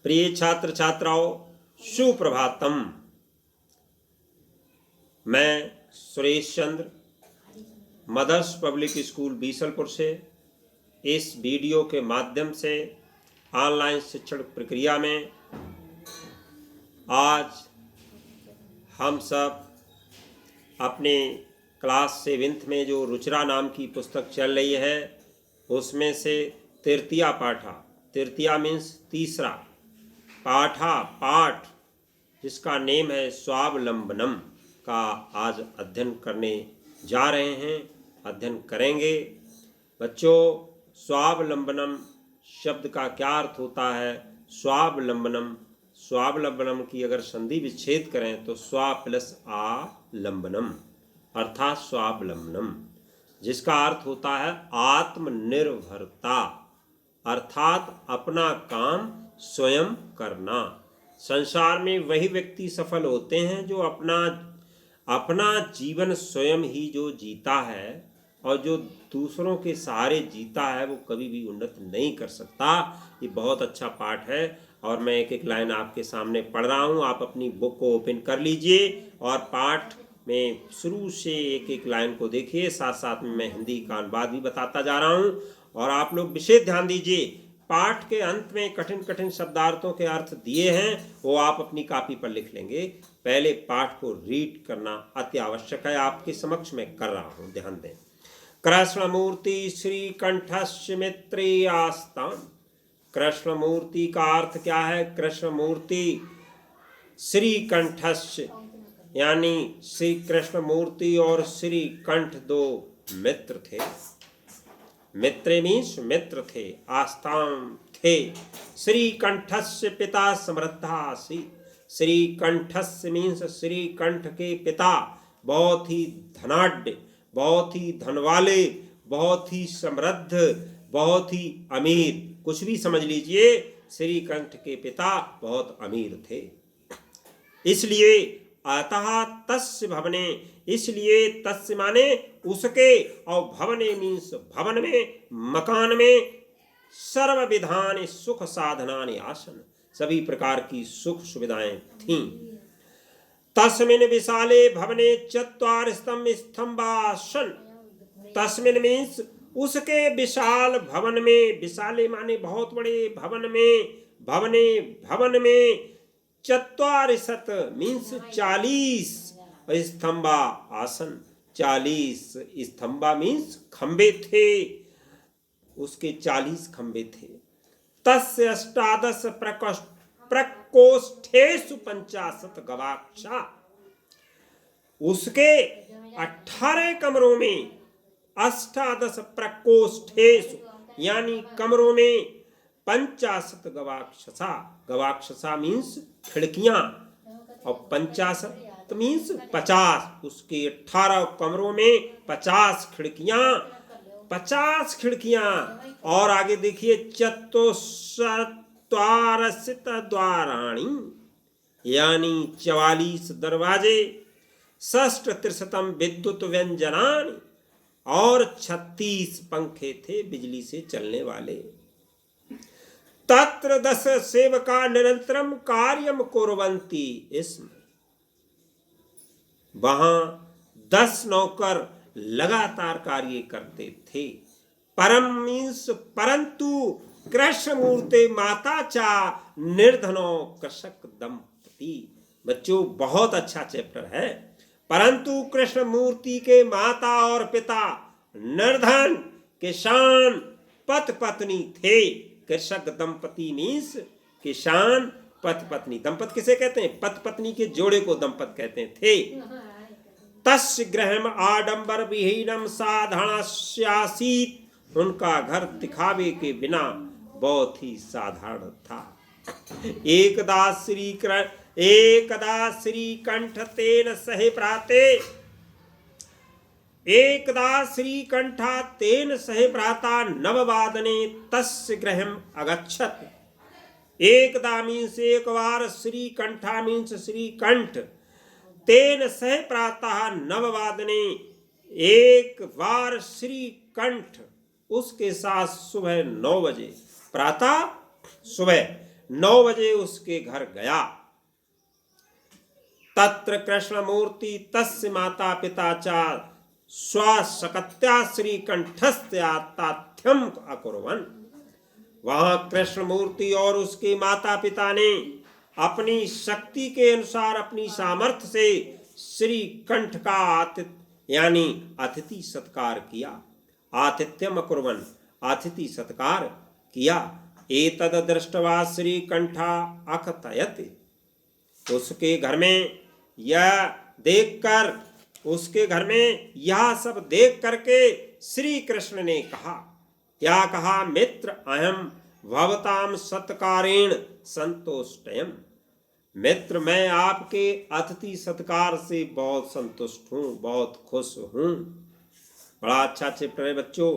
प्रिय छात्र छात्राओं, सुप्रभातम। मैं Suresh Chandra mother's public school Bisalpur से इस वीडियो के माध्यम से ऑनलाइन शिक्षण प्रक्रिया में आज हम सब अपने क्लास 7th में जो रुचिरा नाम की पुस्तक चल रही है उसमें से तृतीया पाठा, तृतीया मीन्स तीसरा, पाठा पाठ जिसका नेम है स्वावलंबनम का आज अध्ययन करने जा रहे हैं, अध्ययन करेंगे। बच्चों, स्वावलंबनम शब्द का क्या अर्थ होता है? स्वावलंबनम, स्वावलंबनम की अगर संधि विच्छेद करें तो स्वा प्लस आ लंबनम अर्थात स्वावलंबनम, जिसका अर्थ होता है आत्मनिर्भरता, अर्थात अपना काम स्वयं करना। संसार में वही व्यक्ति सफल होते हैं जो अपना जीवन स्वयं ही जो जीता है, और जो दूसरों के सहारे जीता है वो कभी भी उन्नत नहीं कर सकता। ये बहुत अच्छा पाठ है और मैं एक एक लाइन आपके सामने पढ़ रहा हूँ। आप अपनी बुक को ओपन कर लीजिए और पाठ में शुरू से एक एक लाइन को देखिए, साथ साथ में मैं हिंदी का अनुवाद भी बताता जा रहा हूँ। और आप लोग विशेष ध्यान दीजिए, पाठ के अंत में कठिन कठिन शब्दार्थों के अर्थ दिए हैं, वो आप अपनी कॉपी पर लिख लेंगे। पहले पाठ को रीड करना अति आवश्यक है, आपके समक्ष मैं कर रहा हूँ, ध्यान दें। कृष्णमूर्ति श्री कंठस्य मित्रे आस्ताम। कृष्णमूर्ति का अर्थ क्या है? कृष्णमूर्ति श्री कंठस्य, यानी श्री कृष्णमूर्ति और श्री कंठ दो मित्र थे। मित्र मीन्स मित्र थे, आस्ताम थे। श्री कंठस्य पिता समृद्धासी। श्री कंठस्य मीन्स श्री कंठ के पिता बहुत ही धनाढ्य, बहुत ही धन वाले, बहुत ही समृद्ध, बहुत ही अमीर, कुछ भी समझ लीजिए। श्री कंठ के पिता बहुत अमीर थे। इसलिए अतः तस्य भवने, इसलिए तस्य माने उसके, और भवने मीन्स भवन में, मकान में, सर्व विधान सुख साधनानि आसन, सभी प्रकार की सुख सुविधाएं थीं। तस्मिन् विशाले भवने चत्वार स्तंभासन। तस्मिन् मीन्स उसके विशाल भवन में, विशाले माने बहुत बड़े भवन में, भवन में चत्वारिशत मीन्स 40 स्तंभा आसन, 40 स्तंभा मीन्स खंबे थे, उसके 40 खंबे थे। तस्य अष्टादश प्रकोष्ठेषु 50 गवाक्षा। उसके 18 कमरों में, अष्टादश प्रकोष्ठेषु यानी कमरों में, 50 गवाक्षसा। गवाक्षसा मीन्स खिड़कियां, और 50 मीन्स 50। उसके 18 कमरों में 50 खिड़कियां, 50 खिड़कियां। और आगे देखिए, चतुस्त्वारसित द्वाराणी यानी 44 दरवाजे, षष्ठ त्रिशतम विद्युत व्यंजनानि, और 36 पंखे थे बिजली से चलने वाले। तत्र 10 सेवका निरंतरम कार्यम कुर्वन्ति। इसमें वहां 10 नौकर लगातार कार्य करते थे। परम मीन्स परंतु कृष्णमूर्ति माता चा निर्धनो कृषक दंपति। बच्चों, बहुत अच्छा चैप्टर है। परंतु कृष्णमूर्ति के माता और पिता निर्धन किसान पति पत्नी थे। कृषक दंपति मीन्स किसान पति पत्नी। दंपत किसे कहते हैं? पति पत्नी के जोड़े को दंपत कहते थे। तस्य गृहम आडंबर विहीनम साधारणस्यासीत्। उनका घर दिखावे के बिना बहुत ही साधारण था। एकदा श्रीकंठ तेन सहे प्राते, एकदा श्रीकंठा तेन सहे प्राता नववादने तस्य गृहम अगच्छत। एकदा मीन्स एक बार, श्रीकंठा मीन्स श्रीकंठ, तेन सह प्रातः नववादने एक बार श्रीकंठ उसके साथ सुबह 9 बजे, प्रातः सुबह 9 बजे उसके घर गया। तत्र कृष्णमूर्ति तस्य माता पिता च स्वशक्त्या श्रीकंठस्य ताथ्यम अकुर्वन्। वहां कृष्णमूर्ति और उसके माता पिता ने अपनी शक्ति के अनुसार अपनी सामर्थ्य से श्री कंठ का यानी अतिथि सत्कार किया। आतिथ्यम अकुर्वन्, अतिथि सत्कार किया। एतद दृष्टवा श्री कंठा अकथयत्। उसके घर में यह देखकर, उसके घर में यह सब देख करके श्री कृष्ण ने कहा, क्या कहा? मित्र अहम भवताम सत्कारेण संतुष्टयम्। मित्र, मैं आपके अतिथि सत्कार से बहुत संतुष्ट हूँ, बहुत खुश हूँ। बड़ा अच्छा चैप्टर है बच्चों।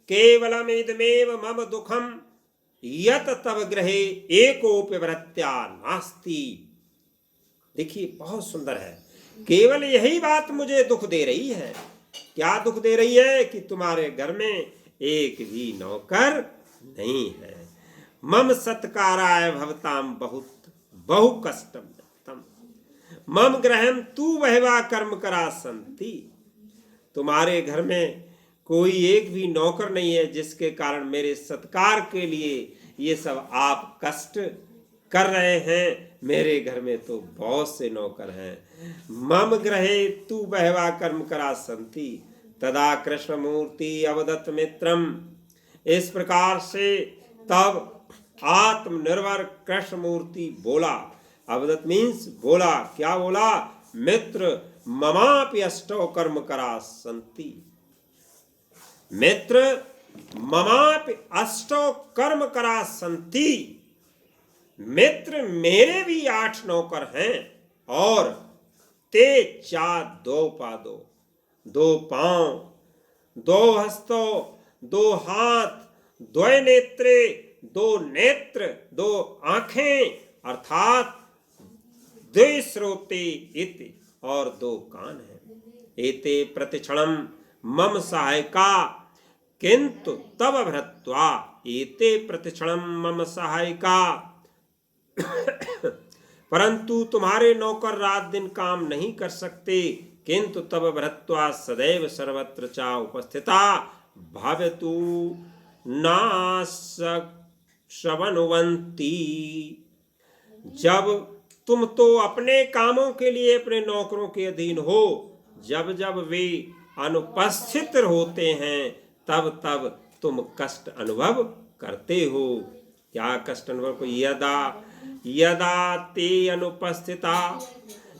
केवलमेदमेव मम दुखम यत तव गृहे एकोपि भृत्या नास्ति। देखिए बहुत सुंदर है। केवल यही बात मुझे दुख दे रही है। क्या दुख दे रही है? कि तुम्हारे घर में एक भी नौकर नहीं है। मम सत्काराय भवताम बहुत बहु कष्टम दत्तम मम गृहम तू वहवा कर्म करा संति। तुम्हारे घर में कोई एक भी नौकर नहीं है, जिसके कारण मेरे सत्कार के लिए ये सब आप कष्ट कर रहे हैं। मेरे घर में तो बहुत से नौकर हैं। मम ग्रहे तू बहवा कर्म करा संति। तदा कृष्णमूर्ति अवदत्त मित्रम। इस प्रकार से तब आत्मनिर्भर कृष्णमूर्ति बोला। अवदत्त मीन्स बोला। क्या बोला? मित्र ममापि अष्टौ कर्म करा संति। मित्र ममापि अष्टौ कर्म करा संति। मित्र मेरे भी 8 नौकर हैं और ते 4 2 पादों, 2 पांव, 2 हस्तों, 2 हाथ, 2 नेत्रे, 2 नेत्र, 2 आंखें अर्थात 2 श्रोते इति और 2 कान हैं। एते प्रतिक्षणम मम सहायका किंतु तव भृत्वा। एते प्रतिक्षणम मम सहायका परंतु तुम्हारे नौकर रात दिन काम नहीं कर सकते। किंतु तब भृत्वा सदैव सर्वत्र चा उपस्थिता भाव्यतु नाशवनुवंती। जब तुम तो अपने कामों के लिए अपने नौकरों के अधीन हो, जब जब वे अनुपस्थित होते हैं तब तब तुम कष्ट अनुभव करते हो। क्या कष्ट अनुभव को? यदा ते अनुपस्थिता।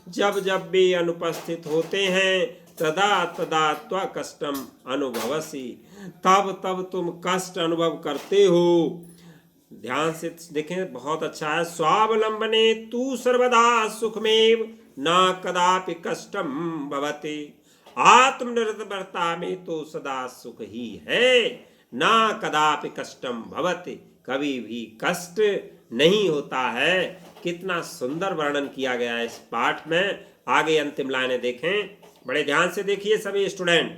जब जब वे अनुपस्थित होते हैं तदा तदा त्वा कष्टम अनुभवसि। तब तब तुम कष्ट अनुभव करते हो। ध्यान से देखें, बहुत अच्छा है। स्वावलंबने तू सर्वदा सुखमेव न कदापि कष्टम भवति। आत्मनिर्भरता में तो सदा सुख ही है, न कदापि कष्टम भवति। कभी भी कष्ट नहीं होता है। कितना सुंदर वर्णन किया गया है इस पाठ में। आगे अंतिम लाइनें देखें, बड़े ध्यान से देखिए सभी स्टूडेंट।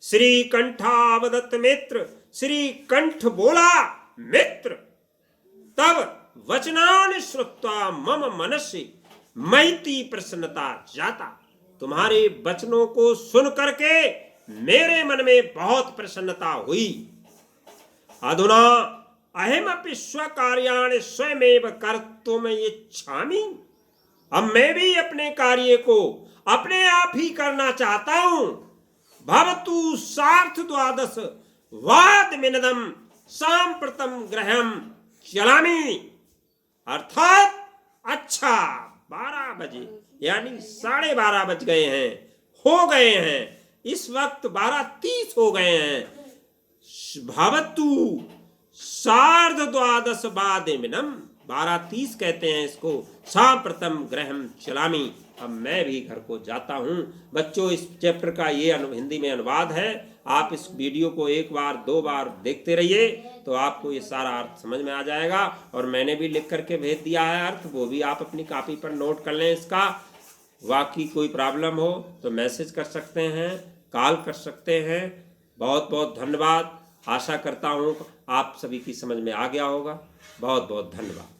श्री कंठावदत्त मित्र। श्री कंठ बोला मित्र। तब वचनान श्रुत्वा मम मनसि मैती प्रसन्नता जाता। तुम्हारे वचनों को सुन करके मेरे मन में बहुत प्रसन्नता हुई। अधुना अहमपि स्वकार्याणि स्वयमेव कर्तुम् इच्छामि। अब मैं भी अपने कार्य को अपने आप ही करना चाहता हूं। भवतु सार्थ 12 वादमिनदम सांप्रतम गृहम चलामि। अर्थात अच्छा 12 बजे यानी 12:30 बज गए हैं, हो गए हैं। इस वक्त 12:30 हो गए हैं। भवतु सार्ध 12 वादमिनम 12:30 कहते हैं इसको। सांप्रतम गृहम चलामि। अब मैं भी घर को जाता हूं। बच्चों, इस चैप्टर का ये हिंदी में अनुवाद है। आप इस वीडियो को 1 बार 2 बार देखते रहिए तो आपको ये सारा अर्थ समझ में आ जाएगा। और मैंने भी लिख करके भेज दिया है अर्थ, वो भी आप अपनी कॉपी पर नोट कर लें इसका। वाकई कोई प्रॉब्लम हो तो मैसेज कर सकते हैं, कॉल कर सकते हैं। बहुत बहुत धन्यवाद। आशा करता हूँ आप सभी की समझ में आ गया होगा। बहुत बहुत धन्यवाद।